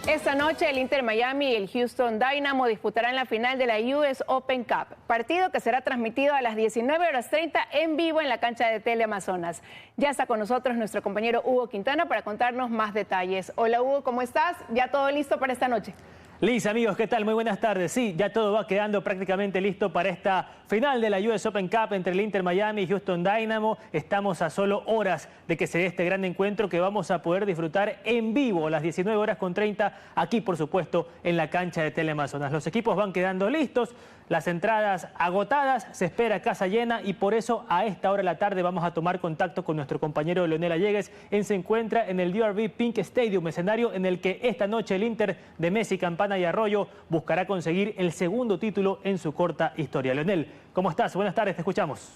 Esta noche el Inter Miami y el Houston Dynamo disputarán la final de la US Open Cup, partido que será transmitido a las 19:30 en vivo en la cancha de Teleamazonas. Ya está con nosotros nuestro compañero Hugo Quintana para contarnos más detalles. Hola Hugo, ¿cómo estás? ¿Ya todo listo para esta noche? Liz, amigos, ¿qué tal? Muy buenas tardes. Sí, ya todo va quedando prácticamente listo para esta final de la US Open Cup entre el Inter Miami y Houston Dynamo. Estamos a solo horas de que se dé este gran encuentro que vamos a poder disfrutar en vivo a las 19:30 aquí, por supuesto, en la cancha de Teleamazonas. Los equipos van quedando listos, las entradas agotadas, se espera casa llena y por eso a esta hora de la tarde vamos a tomar contacto con nuestro compañero Leonel Allegues. Él se encuentra en el DRV Pink Stadium, escenario en el que esta noche el Inter de Messi, Campana y Arroyo buscará conseguir el segundo título en su corta historia. Leonel, ¿cómo estás? Buenas tardes, te escuchamos.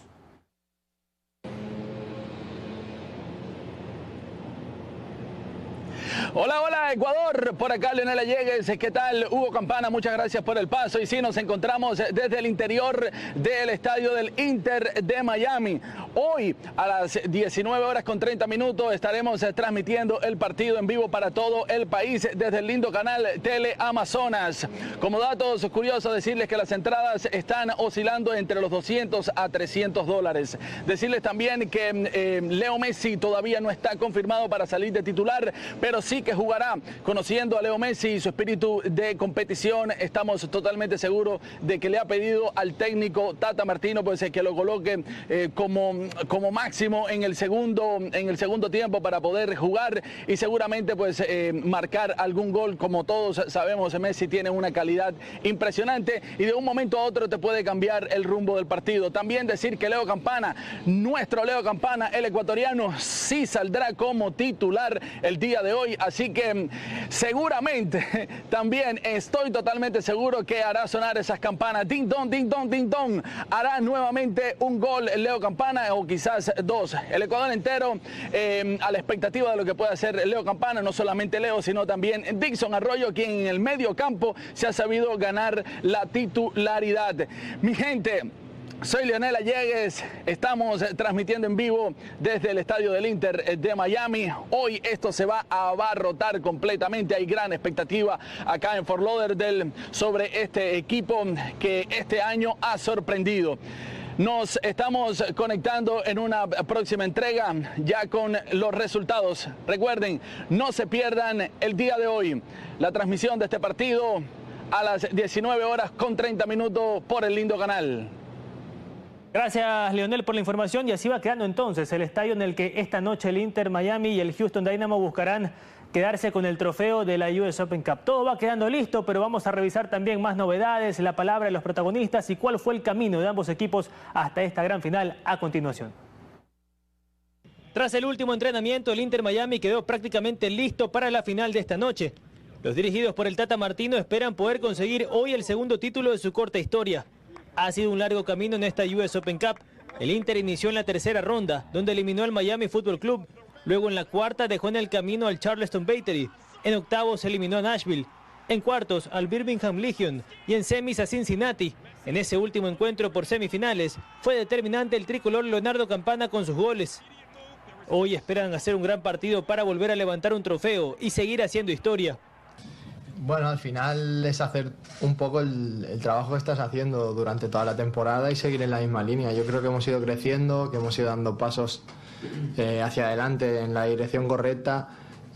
Hola, hola Ecuador, por acá Leonel Allegues, ¿qué tal? Hugo Campana, muchas gracias por el paso y sí, nos encontramos desde el interior del estadio del Inter de Miami. Hoy a las 19:30 estaremos transmitiendo el partido en vivo para todo el país desde el lindo canal Teleamazonas. Como datos curiosos, decirles que las entradas están oscilando entre los $200 a $300. Decirles también que Leo Messi todavía no está confirmado para salir de titular, pero sí que jugará. Conociendo a Leo Messi y su espíritu de competición, estamos totalmente seguros de que le ha pedido al técnico Tata Martino pues que lo coloque como máximo en el segundo tiempo para poder jugar y seguramente pues marcar algún gol. Como todos sabemos, Messi tiene una calidad impresionante y de un momento a otro te puede cambiar el rumbo del partido. También decir que Leo Campana, nuestro Leo Campana, el ecuatoriano, sí saldrá como titular el día de hoy, así que seguramente también estoy totalmente seguro que hará sonar esas campanas, ding dong, ding dong, ding dong. Hará nuevamente un gol Leo Campana o quizás dos. El Ecuador entero a la expectativa de lo que puede hacer Leo Campana, no solamente Leo sino también Dixon Arroyo, quien en el medio campo se ha sabido ganar la titularidad. Mi gente, soy Leonel Allegues, estamos transmitiendo en vivo desde el estadio del Inter de Miami. Hoy esto se va a abarrotar completamente, hay gran expectativa acá en Fort Lauderdale sobre este equipo que este año ha sorprendido. Nos estamos conectando en una próxima entrega ya con los resultados. Recuerden, no se pierdan el día de hoy la transmisión de este partido a las 19:30 por el lindo canal. Gracias, Leonel, por la información. Y así va quedando entonces el estadio en el que esta noche el Inter Miami y el Houston Dynamo buscarán quedarse con el trofeo de la US Open Cup. Todo va quedando listo, pero vamos a revisar también más novedades, la palabra de los protagonistas y cuál fue el camino de ambos equipos hasta esta gran final a continuación. Tras el último entrenamiento, el Inter Miami quedó prácticamente listo para la final de esta noche. Los dirigidos por el Tata Martino esperan poder conseguir hoy el segundo título de su corta historia. Ha sido un largo camino en esta US Open Cup. El Inter inició en la tercera ronda, donde eliminó al Miami Football Club. Luego en la cuarta dejó en el camino al Charleston Battery. En octavos eliminó a Nashville. En cuartos al Birmingham Legion y en semis a Cincinnati. En ese último encuentro por semifinales fue determinante el tricolor Leonardo Campana con sus goles. Hoy esperan hacer un gran partido para volver a levantar un trofeo y seguir haciendo historia. Bueno, al final es hacer un poco el trabajo que estás haciendo durante toda la temporada y seguir en la misma línea. Yo creo que hemos ido creciendo, que hemos ido dando pasos hacia adelante en la dirección correcta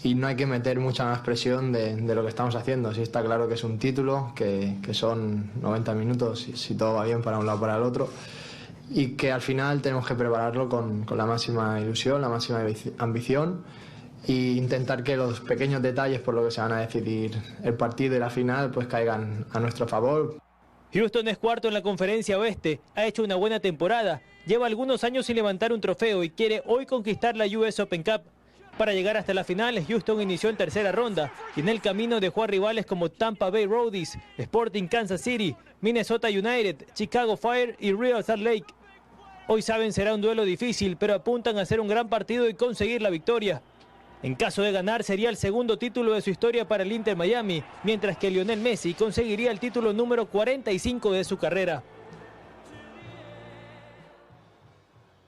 y no hay que meter mucha más presión de lo que estamos haciendo. Sí está claro que es un título, que son 90 minutos si todo va bien para un lado o para el otro y que al final tenemos que prepararlo con la máxima ilusión, la máxima ambición e intentar que los pequeños detalles por los que se van a decidir el partido y la final pues caigan a nuestro favor. Houston es cuarto en la Conferencia Oeste, ha hecho una buena temporada, lleva algunos años sin levantar un trofeo y quiere hoy conquistar la US Open Cup. Para llegar hasta la final, Houston inició en tercera ronda y en el camino dejó a rivales como Tampa Bay Rowdies, Sporting Kansas City, Minnesota United, Chicago Fire y Real Salt Lake. Hoy saben será un duelo difícil, pero apuntan a hacer un gran partido y conseguir la victoria. En caso de ganar, sería el segundo título de su historia para el Inter Miami, mientras que Lionel Messi conseguiría el título número 45 de su carrera.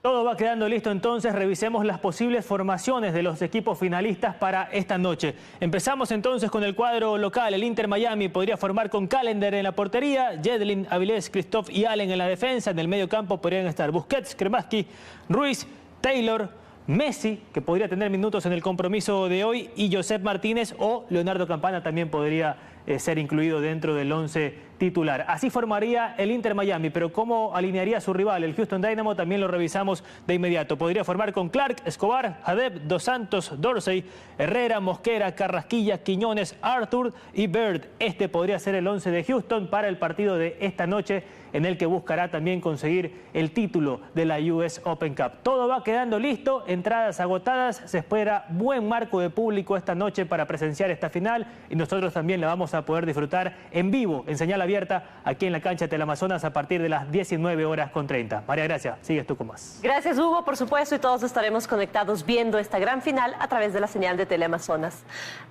Todo va quedando listo, entonces revisemos las posibles formaciones de los equipos finalistas para esta noche. Empezamos entonces con el cuadro local. El Inter Miami podría formar con Callender en la portería, Yedlin, Avilés, Christoph y Allen en la defensa. En el medio campo podrían estar Busquets, Kremaski, Ruiz, Taylor, Messi, que podría tener minutos en el compromiso de hoy, y Josep Martínez o Leonardo Campana también podría ser incluido dentro del 11 titular. Así formaría el Inter Miami, pero ¿cómo alinearía a su rival? El Houston Dynamo también lo revisamos de inmediato. Podría formar con Clark, Escobar, Hadeb, Dos Santos, Dorsey, Herrera, Mosquera, Carrasquilla, Quiñones, Arthur y Bird. Este podría ser el 11 de Houston para el partido de esta noche, en el que buscará también conseguir el título de la US Open Cup. Todo va quedando listo, entradas agotadas, se espera buen marco de público esta noche para presenciar esta final y nosotros también la vamos a poder disfrutar en vivo, en señal abierta, aquí en la cancha de Teleamazonas a partir de las 19:30. María Gracia, sigues tú con más. Gracias, Hugo, por supuesto, y todos estaremos conectados viendo esta gran final a través de la señal de Teleamazonas.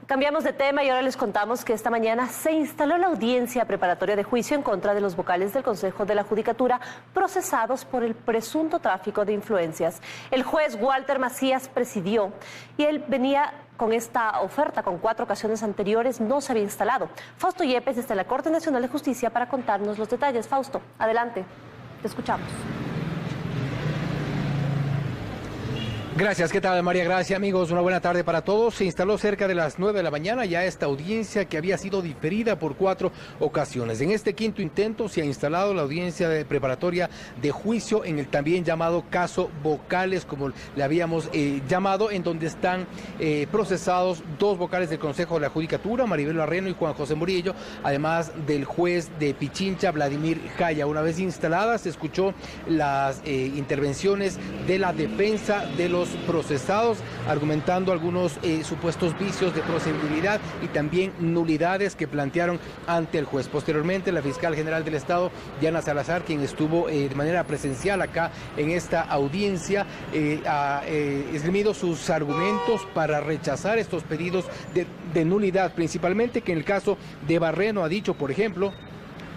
Cambiamos de tema y ahora les contamos que esta mañana se instaló la audiencia preparatoria de juicio en contra de los vocales del Consejo de la Judicatura procesados por el presunto tráfico de influencias. El juez Walter Macías presidió y él venía con esta oferta, con 4 ocasiones anteriores no se había instalado. Fausto Yepes desde la Corte Nacional de Justicia para contarnos los detalles. Fausto, adelante, te escuchamos. Gracias, ¿qué tal María Gracia? Amigos, una buena tarde para todos. Se instaló cerca de las 9 de la mañana ya esta audiencia que había sido diferida por 4 ocasiones. En este quinto intento se ha instalado la audiencia preparatoria de juicio en el también llamado caso Vocales, como le habíamos llamado, en donde están procesados 2 vocales del Consejo de la Judicatura, Maribel Barreno y Juan José Murillo, además del juez de Pichincha, Vladimir Jaya. Una vez instaladas, se escuchó las intervenciones de la defensa de los procesados, argumentando algunos supuestos vicios de procedibilidad y también nulidades que plantearon ante el juez. Posteriormente, la fiscal general del Estado, Diana Salazar, quien estuvo de manera presencial acá en esta audiencia, ha esgrimido sus argumentos para rechazar estos pedidos de nulidad, principalmente que en el caso de Barreno ha dicho, por ejemplo,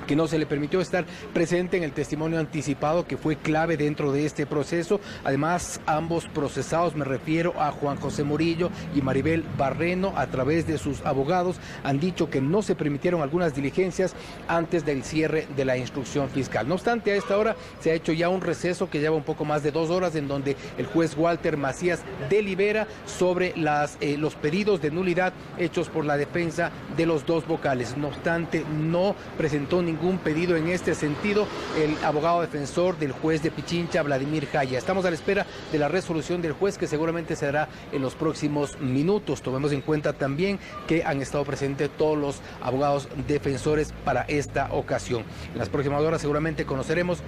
que no se le permitió estar presente en el testimonio anticipado, que fue clave dentro de este proceso. Además, ambos procesados, me refiero a Juan José Murillo y Maribel Barreno, a través de sus abogados, han dicho que no se permitieron algunas diligencias antes del cierre de la instrucción fiscal. No obstante, a esta hora se ha hecho ya un receso que lleva un poco más de 2 horas, en donde el juez Walter Macías delibera sobre los pedidos de nulidad hechos por la defensa de los 2 vocales. No obstante, no presentó ningún pedido en este sentido el abogado defensor del juez de Pichincha, Vladimir Jaya. Estamos a la espera de la resolución del juez, que seguramente se dará en los próximos minutos. Tomemos en cuenta también que han estado presentes todos los abogados defensores para esta ocasión. En las próximas horas seguramente conoceremos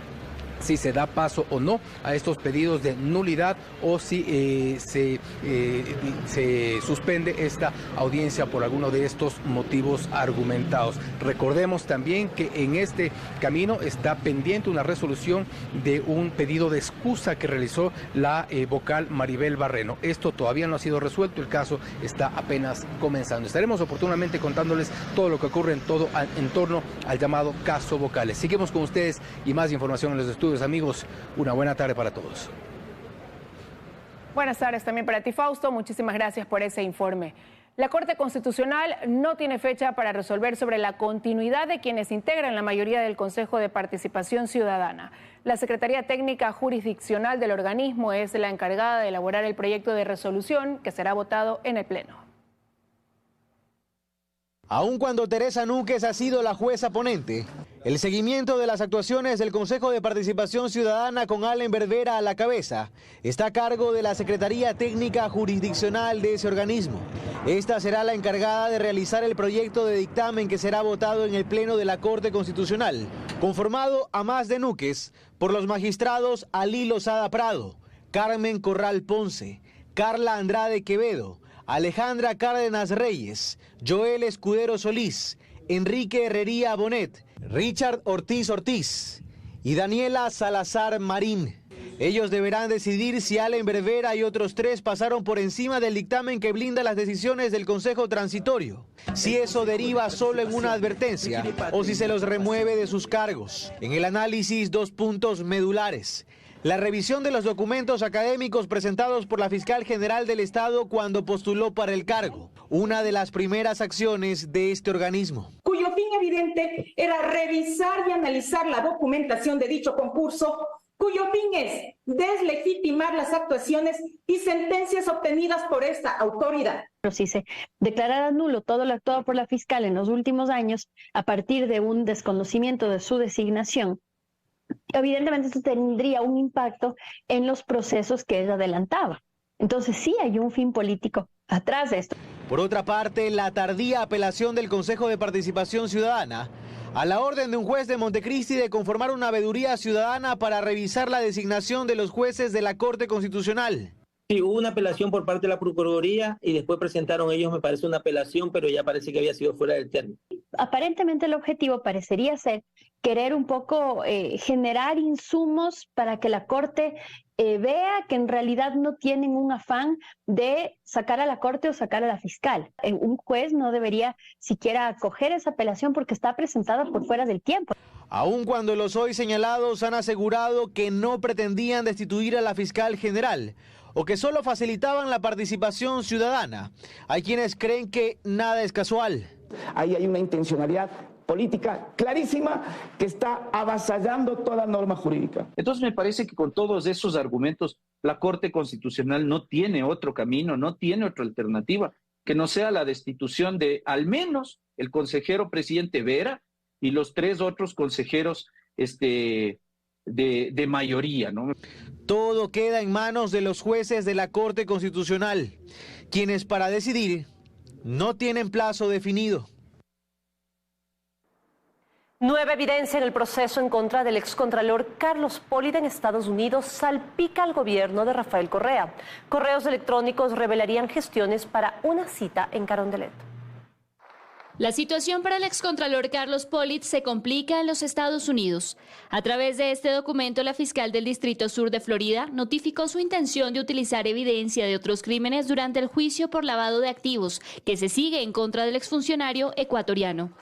si se da paso o no a estos pedidos de nulidad o si se suspende esta audiencia por alguno de estos motivos argumentados. Recordemos también que en este camino está pendiente una resolución de un pedido de excusa que realizó la vocal Maribel Barreno. Esto todavía no ha sido resuelto, el caso está apenas comenzando. Estaremos oportunamente contándoles todo lo que ocurre en torno al llamado caso Vocales. Seguimos con ustedes y más información en los estudios. Amigos, una buena tarde para todos. Buenas tardes también para ti, Fausto. Muchísimas gracias por ese informe. La Corte Constitucional no tiene fecha para resolver sobre la continuidad de quienes integran la mayoría del Consejo de Participación Ciudadana. La Secretaría Técnica Jurisdiccional del organismo es la encargada de elaborar el proyecto de resolución que será votado en el Pleno. Aun cuando Teresa Núquez ha sido la jueza ponente, el seguimiento de las actuaciones del Consejo de Participación Ciudadana con Allen Berbera a la cabeza está a cargo de la Secretaría Técnica Jurisdiccional de ese organismo. Esta será la encargada de realizar el proyecto de dictamen que será votado en el Pleno de la Corte Constitucional, conformado a más de Núquez por los magistrados Alí Lozada Prado, Carmen Corral Ponce, Carla Andrade Quevedo, Alejandra Cárdenas Reyes, Joel Escudero Solís, Enrique Herrería Bonet, Richard Ortiz Ortiz y Daniela Salazar Marín. Ellos deberán decidir si Allen Berbera y otros 3 pasaron por encima del dictamen que blinda las decisiones del Consejo Transitorio, si eso deriva solo en una advertencia o si se los remueve de sus cargos. En el análisis, 2 puntos medulares: La revisión de los documentos académicos presentados por la fiscal general del Estado cuando postuló para el cargo, una de las primeras acciones de este organismo. Cuyo fin evidente era revisar y analizar la documentación de dicho concurso, cuyo fin es deslegitimar las actuaciones y sentencias obtenidas por esta autoridad. Pero si se declarara nulo todo lo actuado por la fiscal en los últimos años, a partir de un desconocimiento de su designación, evidentemente esto tendría un impacto en los procesos que ella adelantaba. Entonces sí hay un fin político atrás de esto. Por otra parte, la tardía apelación del Consejo de Participación Ciudadana a la orden de un juez de Montecristi de conformar una veeduría ciudadana para revisar la designación de los jueces de la Corte Constitucional. Sí, hubo una apelación por parte de la Procuraduría y después presentaron ellos, me parece, una apelación, pero ya parece que había sido fuera del término. Aparentemente el objetivo parecería ser querer un poco generar insumos para que la Corte vea que en realidad no tienen un afán de sacar a la Corte o sacar a la fiscal. Un juez no debería siquiera acoger esa apelación porque está presentada por fuera del tiempo. Aun cuando los hoy señalados han asegurado que no pretendían destituir a la fiscal general o que solo facilitaban la participación ciudadana, hay quienes creen que nada es casual. Ahí hay una intencionalidad política clarísima que está avasallando toda norma jurídica. Entonces me parece que con todos esos argumentos la Corte Constitucional no tiene otro camino, no tiene otra alternativa que no sea la destitución de al menos el consejero presidente Vera y los 3 otros consejeros de mayoría, ¿no? Todo queda en manos de los jueces de la Corte Constitucional, quienes para decidir no tienen plazo definido. Nueva evidencia en el proceso en contra del excontralor Carlos Polit en Estados Unidos salpica al gobierno de Rafael Correa. Correos electrónicos revelarían gestiones para una cita en Carondelet. La situación para el excontralor Carlos Polit se complica en los Estados Unidos. A través de este documento, la fiscal del Distrito Sur de Florida notificó su intención de utilizar evidencia de otros crímenes durante el juicio por lavado de activos que se sigue en contra del exfuncionario ecuatoriano.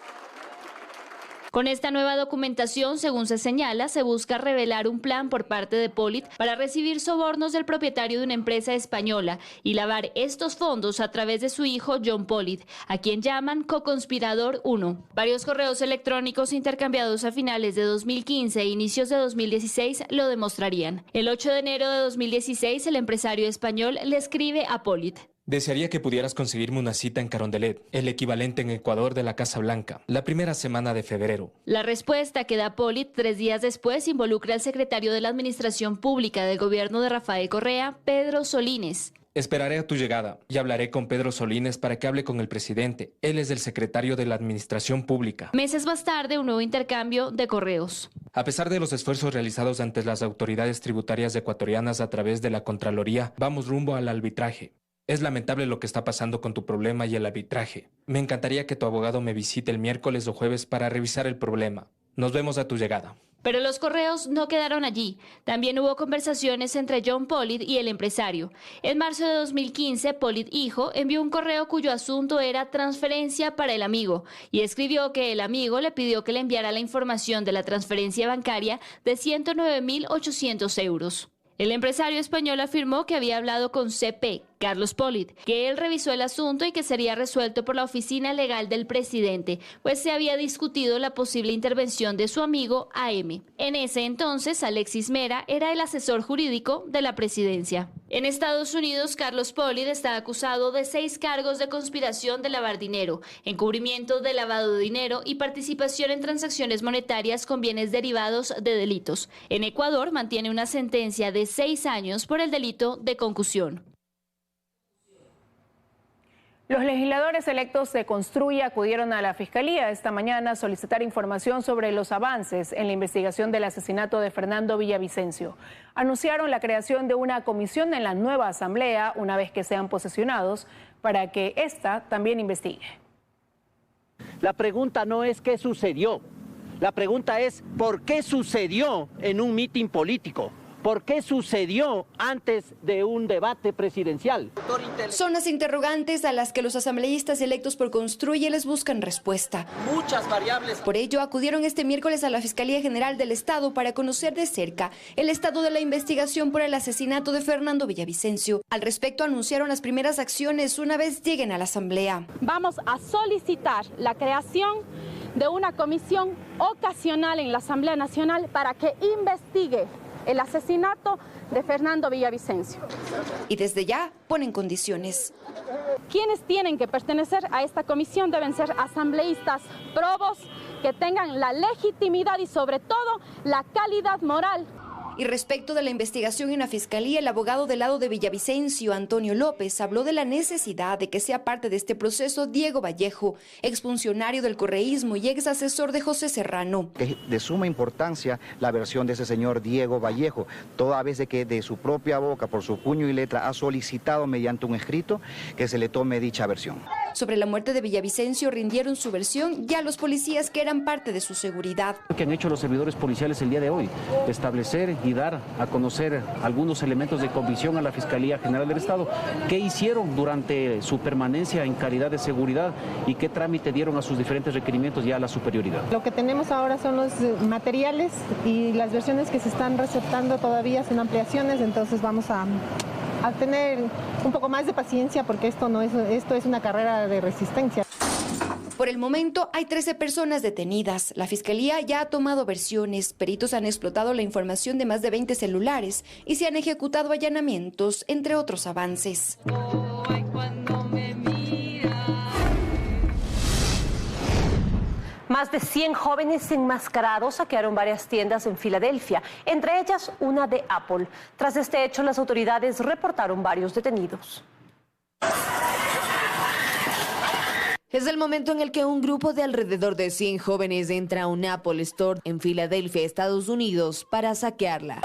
Con esta nueva documentación, según se señala, se busca revelar un plan por parte de Polit para recibir sobornos del propietario de una empresa española y lavar estos fondos a través de su hijo John Polit, a quien llaman coconspirador 1. Varios correos electrónicos intercambiados a finales de 2015 e inicios de 2016 lo demostrarían. El 8 de enero de 2016, el empresario español le escribe a Polit: desearía que pudieras conseguirme una cita en Carondelet, el equivalente en Ecuador de la Casa Blanca, la primera semana de febrero. La respuesta que da Polit 3 días después involucra al secretario de la Administración Pública del gobierno de Rafael Correa, Pedro Solines. Esperaré a tu llegada y hablaré con Pedro Solines para que hable con el presidente. Él es el secretario de la Administración Pública. Meses más tarde, un nuevo intercambio de correos. A pesar de los esfuerzos realizados ante las autoridades tributarias ecuatorianas a través de la Contraloría, vamos rumbo al arbitraje. Es lamentable lo que está pasando con tu problema y el arbitraje. Me encantaría que tu abogado me visite el miércoles o jueves para revisar el problema. Nos vemos a tu llegada. Pero los correos no quedaron allí. También hubo conversaciones entre John Polit y el empresario. En marzo de 2015, Polit hijo envió un correo cuyo asunto era transferencia para el amigo y escribió que el amigo le pidió que le enviara la información de la transferencia bancaria de 109.800 euros. El empresario español afirmó que había hablado con CP, Carlos Polit, que él revisó el asunto y que sería resuelto por la oficina legal del presidente, pues se había discutido la posible intervención de su amigo AM. En ese entonces, Alexis Mera era el asesor jurídico de la presidencia. En Estados Unidos, Carlos Polit está acusado de 6 cargos de conspiración de lavar dinero, encubrimiento de lavado de dinero y participación en transacciones monetarias con bienes derivados de delitos. En Ecuador mantiene una sentencia de 6 años por el delito de concusión. Los legisladores electos de Construye acudieron a la Fiscalía esta mañana a solicitar información sobre los avances en la investigación del asesinato de Fernando Villavicencio. Anunciaron la creación de una comisión en la nueva asamblea una vez que sean posesionados para que ésta también investigue. La pregunta no es qué sucedió, la pregunta es por qué sucedió en un mitin político. ¿Por qué sucedió antes de un debate presidencial? Son las interrogantes a las que los asambleístas electos por Construye les buscan respuesta. Muchas variables. Por ello, acudieron este miércoles a la Fiscalía General del Estado para conocer de cerca el estado de la investigación por el asesinato de Fernando Villavicencio. Al respecto, anunciaron las primeras acciones una vez lleguen a la Asamblea. Vamos a solicitar la creación de una comisión ocasional en la Asamblea Nacional para que investigue el asesinato de Fernando Villavicencio. Y desde ya ponen condiciones. Quienes tienen que pertenecer a esta comisión deben ser asambleístas probos, que tengan la legitimidad y sobre todo la calidad moral. Y respecto de la investigación en la Fiscalía, el abogado del lado de Villavicencio, Antonio López, habló de la necesidad de que sea parte de este proceso Diego Vallejo, exfuncionario del correísmo y ex asesor de José Serrano. Es de suma importancia la versión de ese señor Diego Vallejo, toda vez de que de su propia boca, por su puño y letra, ha solicitado mediante un escrito que se le tome dicha versión. Sobre la muerte de Villavicencio rindieron su versión ya los policías que eran parte de su seguridad. ¿Qué han hecho los servidores policiales el día de hoy? Establecer y dar a conocer algunos elementos de convicción a la Fiscalía General del Estado. ¿Qué hicieron durante su permanencia en calidad de seguridad y qué trámite dieron a sus diferentes requerimientos ya a la superioridad? Lo que tenemos ahora son los materiales y las versiones que se están receptando todavía son ampliaciones, entonces vamos a tener un poco más de paciencia porque esto es una carrera de resistencia. Por el momento hay 13 personas detenidas. La Fiscalía ya ha tomado versiones, peritos han explotado la información de más de 20 celulares y se han ejecutado allanamientos, entre otros avances. Más de 100 jóvenes enmascarados saquearon varias tiendas en Filadelfia, entre ellas una de Apple. Tras este hecho, las autoridades reportaron varios detenidos. Es el momento en el que un grupo de alrededor de 100 jóvenes entra a un Apple Store en Filadelfia, Estados Unidos, para saquearla.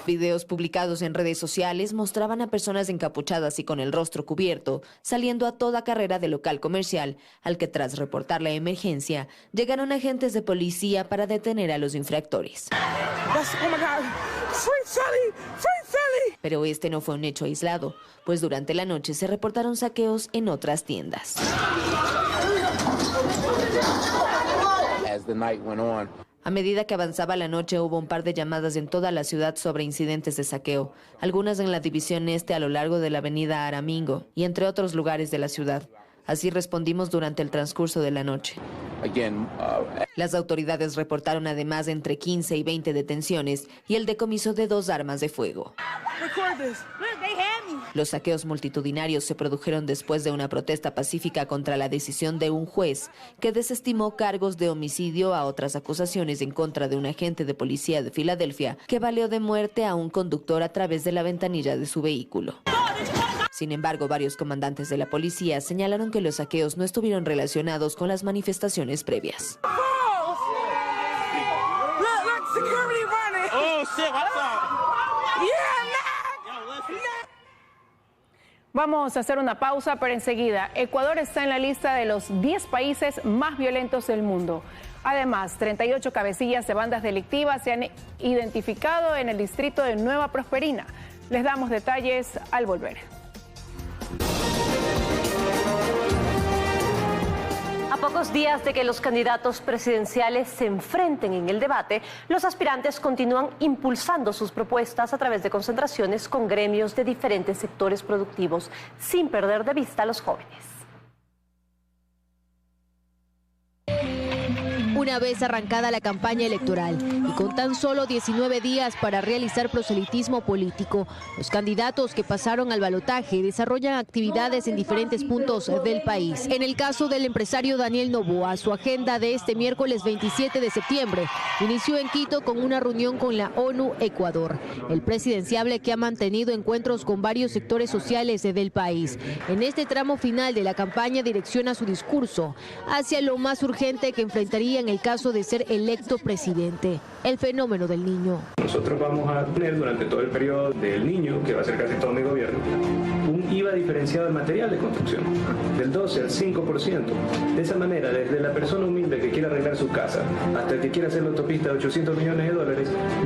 Videos publicados en redes sociales mostraban a personas encapuchadas y con el rostro cubierto, saliendo a toda carrera del local comercial, al que tras reportar la emergencia, llegaron agentes de policía para detener a los infractores. Pero este no fue un hecho aislado, pues durante la noche se reportaron saqueos en otras tiendas. A medida que avanzaba la noche hubo un par de llamadas en toda la ciudad sobre incidentes de saqueo, algunas en la división este a lo largo de la avenida Aramingo y entre otros lugares de la ciudad. Así respondimos durante el transcurso de la noche. Las autoridades reportaron además entre 15 y 20 detenciones y el decomiso de 2 armas de fuego. Los saqueos multitudinarios se produjeron después de una protesta pacífica contra la decisión de un juez que desestimó cargos de homicidio a otras acusaciones en contra de un agente de policía de Filadelfia que baleó de muerte a un conductor a través de la ventanilla de su vehículo. Sin embargo, varios comandantes de la policía señalaron que los saqueos no estuvieron relacionados con las manifestaciones previas. Vamos a hacer una pausa, pero enseguida, Ecuador está en la lista de los 10 países más violentos del mundo. Además, 38 cabecillas de bandas delictivas se han identificado en el distrito de Nueva Prosperina. Les damos detalles al volver. A pocos días de que los candidatos presidenciales se enfrenten en el debate, los aspirantes continúan impulsando sus propuestas a través de concentraciones con gremios de diferentes sectores productivos, sin perder de vista a los jóvenes. Una vez arrancada la campaña electoral y con tan solo 19 días para realizar proselitismo político, los candidatos que pasaron al balotaje desarrollan actividades en diferentes puntos del país. En el caso del empresario Daniel Noboa, su agenda de este miércoles 27 de septiembre inició en Quito con una reunión con la ONU Ecuador, el presidenciable que ha mantenido encuentros con varios sectores sociales del país. En este tramo final de la campaña direcciona su discurso hacia lo más urgente que enfrentaría en el caso de ser electo presidente, el fenómeno del niño. Nosotros vamos a tener durante todo el periodo del niño, que va a ser casi todo mi gobierno, un un IVA diferenciado del material de construcción, del 12 al 5%. De esa manera, desde la persona humilde que quiera arreglar su casa hasta el que quiera hacer la autopista de $800 millones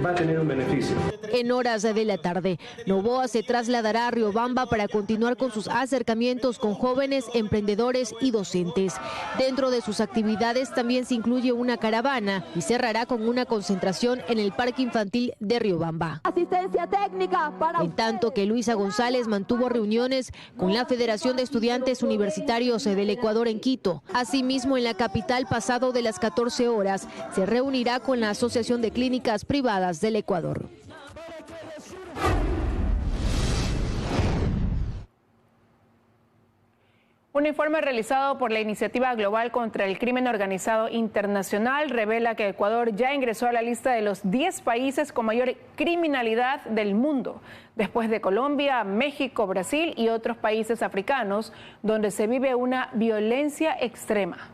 va a tener un beneficio. En horas de la tarde, Noboa se trasladará a Riobamba para continuar con sus acercamientos con jóvenes, emprendedores y docentes. Dentro de sus actividades también se incluye una caravana y cerrará con una concentración en el Parque Infantil de Riobamba. Asistencia técnica para... En tanto que Luisa González mantuvo reuniones con la Federación de Estudiantes Universitarios del Ecuador en Quito. Asimismo, en la capital, pasado de las 14 horas, se reunirá con la Asociación de Clínicas Privadas del Ecuador. Un informe realizado por la Iniciativa Global contra el Crimen Organizado Internacional revela que Ecuador ya ingresó a la lista de los 10 países con mayor criminalidad del mundo, después de Colombia, México, Brasil y otros países africanos, donde se vive una violencia extrema.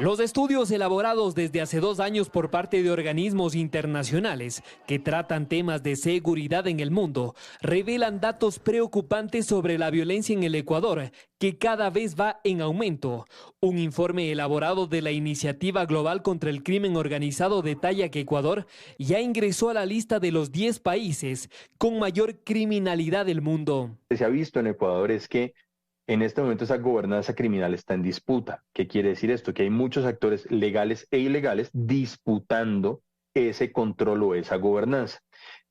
Los estudios elaborados desde hace 2 años por parte de organismos internacionales que tratan temas de seguridad en el mundo revelan datos preocupantes sobre la violencia en el Ecuador, que cada vez va en aumento. Un informe elaborado de la Iniciativa Global contra el Crimen Organizado detalla que Ecuador ya ingresó a la lista de los 10 países con mayor criminalidad del mundo. Lo que se ha visto en Ecuador es que en este momento esa gobernanza criminal está en disputa. ¿Qué quiere decir esto? Que hay muchos actores legales e ilegales disputando ese control o esa gobernanza.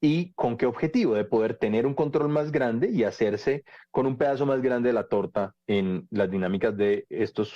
¿Y con qué objetivo? De poder tener un control más grande y hacerse con un pedazo más grande de la torta en las dinámicas de estos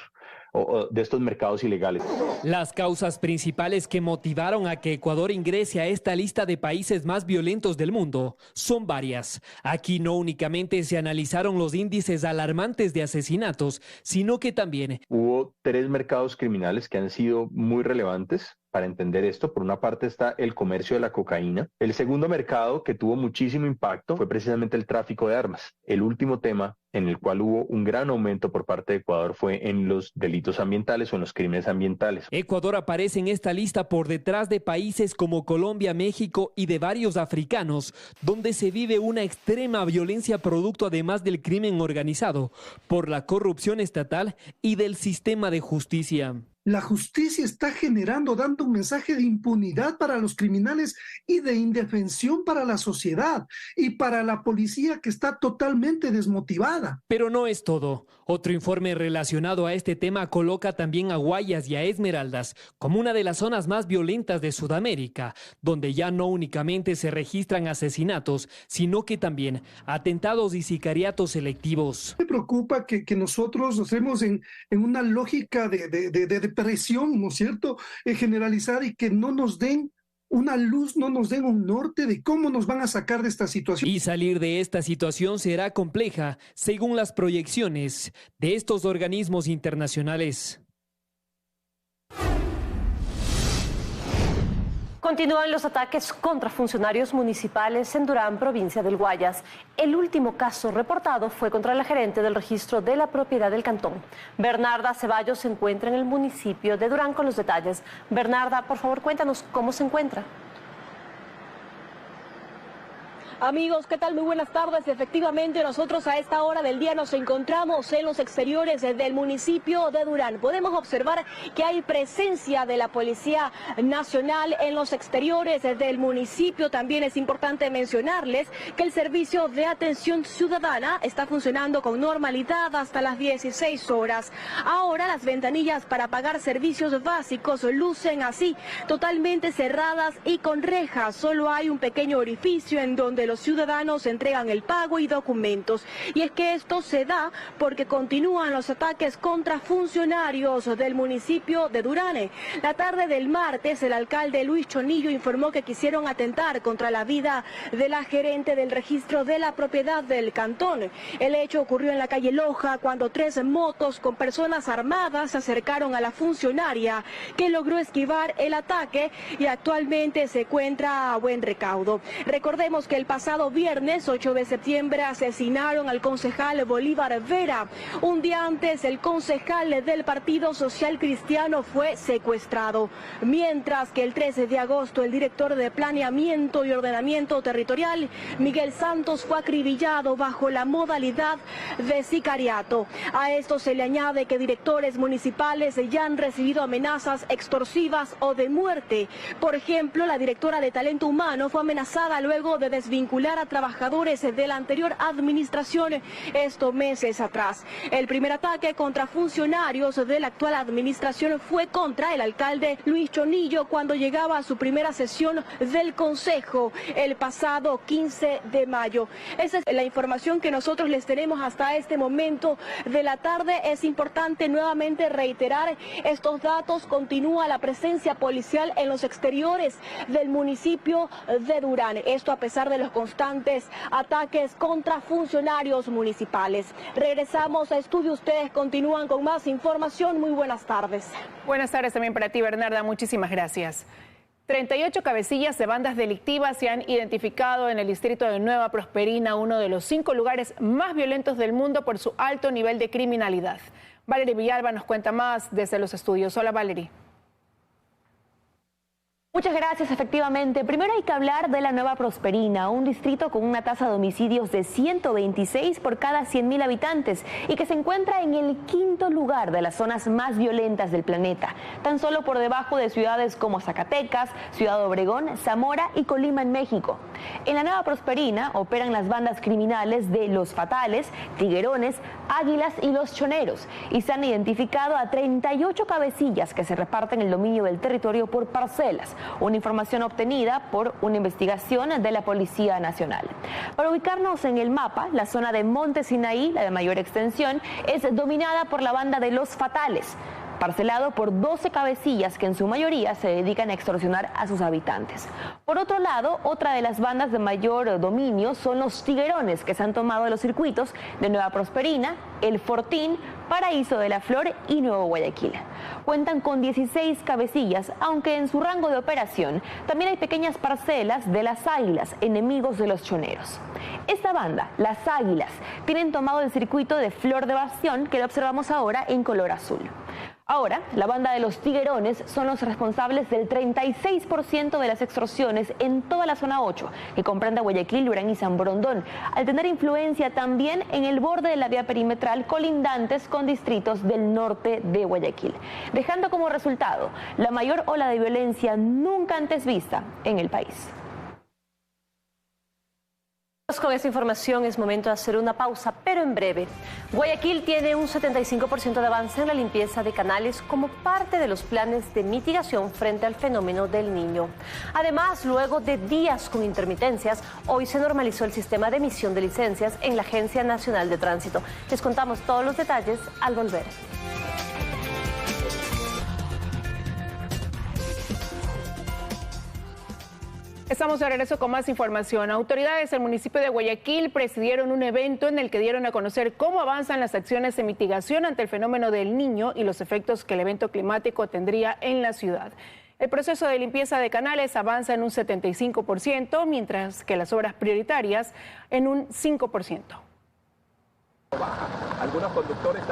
mercados ilegales. Las causas principales que motivaron a que Ecuador ingrese a esta lista de países más violentos del mundo son varias. Aquí no únicamente se analizaron los índices alarmantes de asesinatos, sino que también hubo 3 mercados criminales que han sido muy relevantes para entender esto. Por una parte está el comercio de la cocaína. El segundo mercado que tuvo muchísimo impacto fue precisamente el tráfico de armas. El último tema en el cual hubo un gran aumento por parte de Ecuador fue en los delitos ambientales o en los crímenes ambientales. Ecuador aparece en esta lista por detrás de países como Colombia, México y de varios africanos, donde se vive una extrema violencia producto además del crimen organizado, por la corrupción estatal y del sistema de justicia. La justicia está dando un mensaje de impunidad para los criminales y de indefensión para la sociedad y para la policía, que está totalmente desmotivada. Pero no es todo. Otro informe relacionado a este tema coloca también a Guayas y a Esmeraldas como una de las zonas más violentas de Sudamérica, donde ya no únicamente se registran asesinatos, sino que también atentados y sicariatos selectivos. Me preocupa que nosotros nos hacemos en una lógica de presión, ¿no es cierto?, generalizada, y que no nos den una luz, no nos den un norte de cómo nos van a sacar de esta situación. Y salir de esta situación será compleja, según las proyecciones de estos organismos internacionales. Continúan los ataques contra funcionarios municipales en Durán, provincia del Guayas. El último caso reportado fue contra la gerente del registro de la propiedad del cantón. Bernarda Ceballos se encuentra en el municipio de Durán con los detalles. Bernarda, por favor, cuéntanos cómo se encuentra. Amigos, ¿qué tal? Muy buenas tardes. Efectivamente, nosotros a esta hora del día nos encontramos en los exteriores del municipio de Durán. Podemos observar que hay presencia de la Policía Nacional en los exteriores del municipio. También es importante mencionarles que el servicio de atención ciudadana está funcionando con normalidad hasta las 16 horas. Ahora las ventanillas para pagar servicios básicos lucen así, totalmente cerradas y con rejas. Solo hay un pequeño orificio en donde los ciudadanos entregan el pago y documentos. Y es que esto se da porque continúan los ataques contra funcionarios del municipio de Durán. La tarde del martes, el alcalde Luis Chonillo informó que quisieron atentar contra la vida de la gerente del registro de la propiedad del cantón. El hecho ocurrió en la calle Loja, cuando 3 motos con personas armadas se acercaron a la funcionaria, que logró esquivar el ataque y actualmente se encuentra a buen recaudo. Recordemos que el pasado pasado viernes 8 de septiembre asesinaron al concejal Bolívar Vera. Un día antes, el concejal del Partido Social Cristiano fue secuestrado, mientras que el 13 de agosto el director de Planeamiento y Ordenamiento Territorial, Miguel Santos, fue acribillado bajo la modalidad de sicariato. A esto se le añade que directores municipales ya han recibido amenazas extorsivas o de muerte. Por ejemplo, la directora de Talento Humano fue amenazada luego de desvincular a trabajadores de la anterior administración estos meses atrás. El primer ataque contra funcionarios de la actual administración fue contra el alcalde Luis Chonillo cuando llegaba a su primera sesión del Consejo el pasado 15 de mayo. Esa es la información que nosotros les tenemos hasta este momento de la tarde. Es importante nuevamente reiterar estos datos. Continúa la presencia policial en los exteriores del municipio de Durán. Esto a pesar de los constantes ataques contra funcionarios municipales. Regresamos a estudio. Ustedes continúan con más información. Muy buenas tardes. Buenas tardes también para ti, Bernarda. Muchísimas gracias. 38 cabecillas de bandas delictivas se han identificado en el distrito de Nueva Prosperina, uno de los 5 lugares más violentos del mundo por su alto nivel de criminalidad. Valerie Villalba nos cuenta más desde los estudios. Hola, Valerie. Muchas gracias. Efectivamente, primero hay que hablar de la Nueva Prosperina, un distrito con una tasa de homicidios de 126 por cada 100.000 habitantes y que se encuentra en el 5º lugar de las zonas más violentas del planeta, tan solo por debajo de ciudades como Zacatecas, Ciudad Obregón, Zamora y Colima en México. En la Nueva Prosperina operan las bandas criminales de Los Fatales, Tiguerones, Águilas y Los Choneros, y se han identificado a 38 cabecillas que se reparten el dominio del territorio por parcelas, una información obtenida por una investigación de la Policía Nacional. Para ubicarnos en el mapa, la zona de Monte Sinaí, la de mayor extensión, es dominada por la banda de Los Fatales, parcelado por 12 cabecillas que en su mayoría se dedican a extorsionar a sus habitantes. Por otro lado, otra de las bandas de mayor dominio son los Tiguerones, que se han tomado los circuitos de Nueva Prosperina, El Fortín, Paraíso de la Flor y Nuevo Guayaquil. Cuentan con 16 cabecillas, aunque en su rango de operación también hay pequeñas parcelas de las Águilas, enemigos de los choneros. Esta banda, las Águilas, tienen tomado el circuito de Flor de Bastión, que lo observamos ahora en color azul. Ahora, la banda de los Tiguerones son los responsables del 36% de las extorsiones en toda la zona 8, que comprende Guayaquil, Durán y San Borondón, al tener influencia también en el borde de la vía perimetral colindantes con distritos del norte de Guayaquil, dejando como resultado la mayor ola de violencia nunca antes vista en el país. Con esta información es momento de hacer una pausa, pero en breve. Guayaquil tiene un 75% de avance en la limpieza de canales como parte de los planes de mitigación frente al fenómeno del Niño. Además, luego de días con intermitencias, hoy se normalizó el sistema de emisión de licencias en la Agencia Nacional de Tránsito. Les contamos todos los detalles al volver. Estamos de regreso con más información. Autoridades del municipio de Guayaquil presidieron un evento en el que dieron a conocer cómo avanzan las acciones de mitigación ante el fenómeno del Niño y los efectos que el evento climático tendría en la ciudad. El proceso de limpieza de canales avanza en un 75%, mientras que las obras prioritarias en un 5%.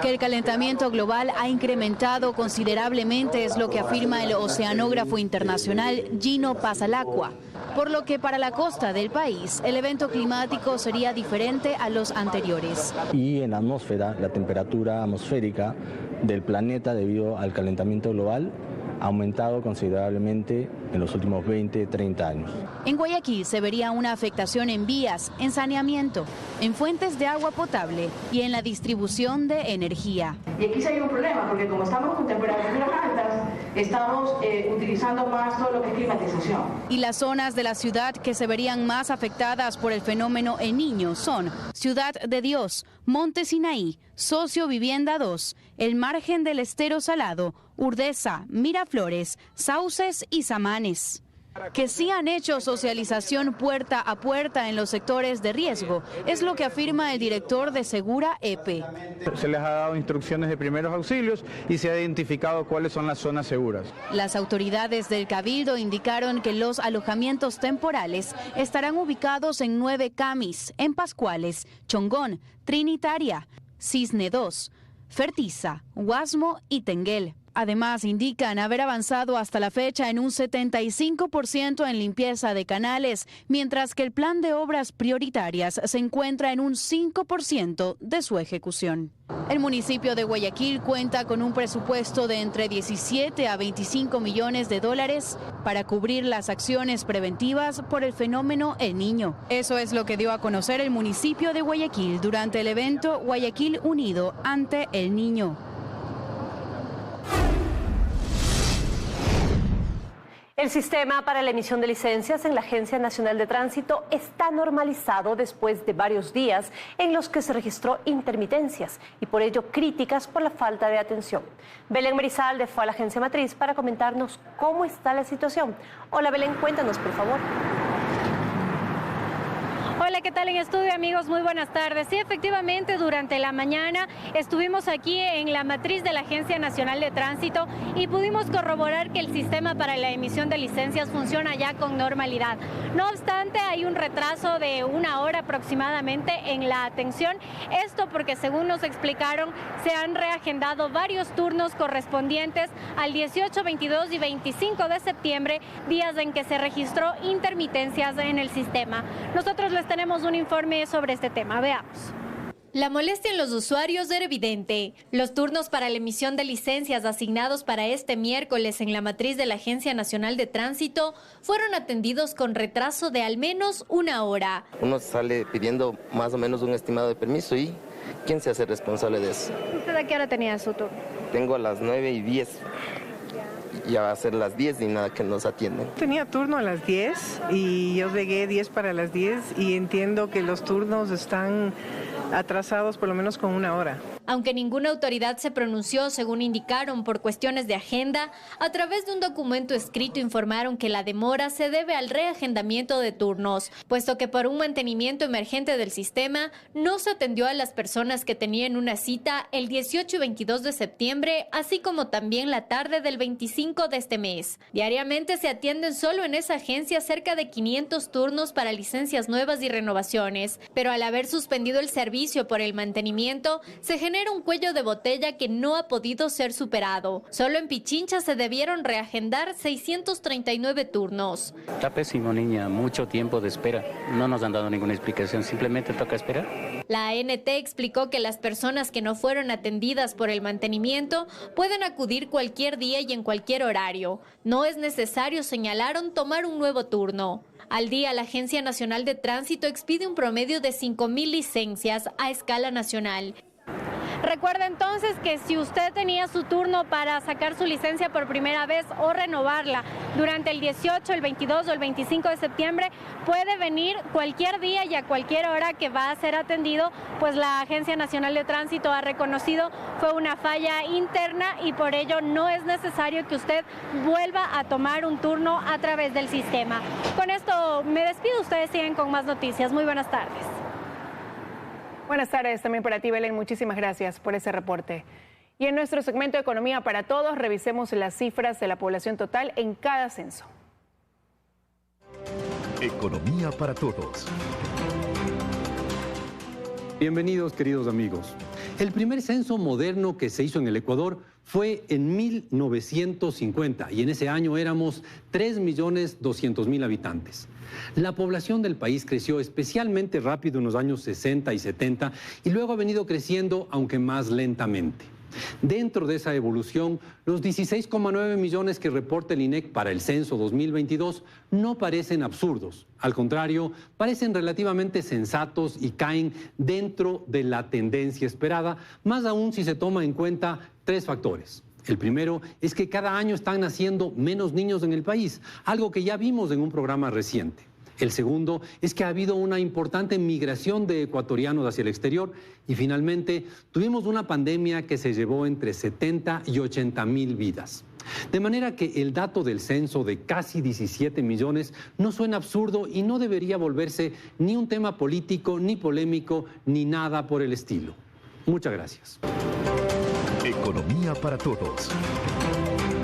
Que el calentamiento global ha incrementado considerablemente es lo que afirma el oceanógrafo internacional Gino Pasalacqua, por lo que para la costa del país el evento climático sería diferente a los anteriores. Y en la atmósfera, la temperatura atmosférica del planeta debido al calentamiento global ha aumentado considerablemente en los últimos 20-30 años. En Guayaquil se vería una afectación en vías, en saneamiento, en fuentes de agua potable y en la distribución de energía. Y aquí sí hay un problema, porque como estamos con temperaturas altas, estamos utilizando más todo lo que es climatización. Y las zonas de la ciudad que se verían más afectadas por el fenómeno El Niño son Ciudad de Dios, Monte Sinaí, Socio Vivienda 2, el margen del Estero Salado, Urdesa, Miraflores, Sauces y Samanes. que sí han hecho socialización puerta a puerta en los sectores de riesgo. Es lo que afirma el director de Segura EPE. Se les ha dado instrucciones de primeros auxilios y se ha identificado cuáles son las zonas seguras. Las autoridades del Cabildo indicaron que los alojamientos temporales estarán ubicados en 9 camis, en Pascuales, Chongón, Trinitaria, Cisne 2, Fertiza, Guasmo y Tenguel. Además, indican haber avanzado hasta la fecha en un 75% en limpieza de canales, mientras que el plan de obras prioritarias se encuentra en un 5% de su ejecución. El municipio de Guayaquil cuenta con un presupuesto de entre 17 a 25 millones de dólares para cubrir las acciones preventivas por el fenómeno El Niño. Eso es lo que dio a conocer el municipio de Guayaquil durante el evento Guayaquil Unido ante El Niño. El sistema para la emisión de licencias en la Agencia Nacional de Tránsito está normalizado después de varios días en los que se registró intermitencias y por ello críticas por la falta de atención. Belén Merizalde fue a la agencia matriz para comentarnos cómo está la situación. Hola Belén, cuéntanos por favor. Hola, ¿qué tal en estudio, amigos? Muy buenas tardes. Sí, efectivamente, durante la mañana estuvimos aquí en la matriz de la Agencia Nacional de Tránsito y pudimos corroborar que el sistema para la emisión de licencias funciona ya con normalidad. No obstante, hay un retraso de 1 hora aproximadamente en la atención. Esto porque, según nos explicaron, se han reagendado varios turnos correspondientes al 18, 22 y 25 de septiembre, días en que se registró intermitencias en el sistema. Nosotros les tenemos un informe sobre este tema. Veamos. La molestia en los usuarios era evidente. Los turnos para la emisión de licencias asignados para este miércoles en la matriz de la Agencia Nacional de Tránsito fueron atendidos con retraso de al menos 1 hora. Uno sale pidiendo más o menos un estimado de permiso y ¿quién se hace responsable de eso? ¿Usted a qué hora tenía su turno? Tengo a las 9:10. Ya va a ser las 10 y nada que nos atienden. Tenía turno a las 10 y yo llegué 10 para las 10 y entiendo que los turnos están atrasados por lo menos con 1 hora. Aunque ninguna autoridad se pronunció, según indicaron, por cuestiones de agenda, a través de un documento escrito informaron que la demora se debe al reagendamiento de turnos, puesto que por un mantenimiento emergente del sistema no se atendió a las personas que tenían una cita el 18 y 22 de septiembre, así como también la tarde del 25 de este mes. Diariamente se atienden solo en esa agencia cerca de 500 turnos para licencias nuevas y renovaciones, pero al haber suspendido el servicio por el mantenimiento, se genera un cuello de botella que no ha podido ser superado. Solo en Pichincha se debieron reagendar 639 turnos. Está pésimo, niña, mucho tiempo de espera. No nos han dado ninguna explicación, simplemente toca esperar. La ANT explicó que las personas que no fueron atendidas por el mantenimiento pueden acudir cualquier día y en cualquier horario. No es necesario, señalaron, tomar un nuevo turno. Al día, la Agencia Nacional de Tránsito expide un promedio de 5.000 licencias a escala nacional. Recuerda entonces que si usted tenía su turno para sacar su licencia por primera vez o renovarla durante el 18, el 22 o el 25 de septiembre, puede venir cualquier día y a cualquier hora que va a ser atendido, pues la Agencia Nacional de Tránsito ha reconocido fue una falla interna y por ello no es necesario que usted vuelva a tomar un turno a través del sistema. Con esto me despido, ustedes siguen con más noticias. Muy buenas tardes. Buenas tardes también para ti, Belén. Muchísimas gracias por ese reporte. Y en nuestro segmento de Economía para Todos, revisemos las cifras de la población total en cada censo. Economía para Todos. Bienvenidos, queridos amigos. El primer censo moderno que se hizo en el Ecuador fue en 1950 y en ese año éramos 3.200.000 habitantes. La población del país creció especialmente rápido en los años 60 y 70 y luego ha venido creciendo, aunque más lentamente. Dentro de esa evolución, los 16,9 millones que reporta el INEC para el censo 2022 no parecen absurdos. Al contrario, parecen relativamente sensatos y caen dentro de la tendencia esperada, más aún si se toma en cuenta 3 factores. El primero es que cada año están naciendo menos niños en el país, algo que ya vimos en un programa reciente. El segundo es que ha habido una importante migración de ecuatorianos hacia el exterior y finalmente tuvimos una pandemia que se llevó entre 70 y 80 mil vidas. De manera que el dato del censo de casi 17 millones no suena absurdo y no debería volverse ni un tema político, ni polémico, ni nada por el estilo. Muchas gracias. Economía para todos.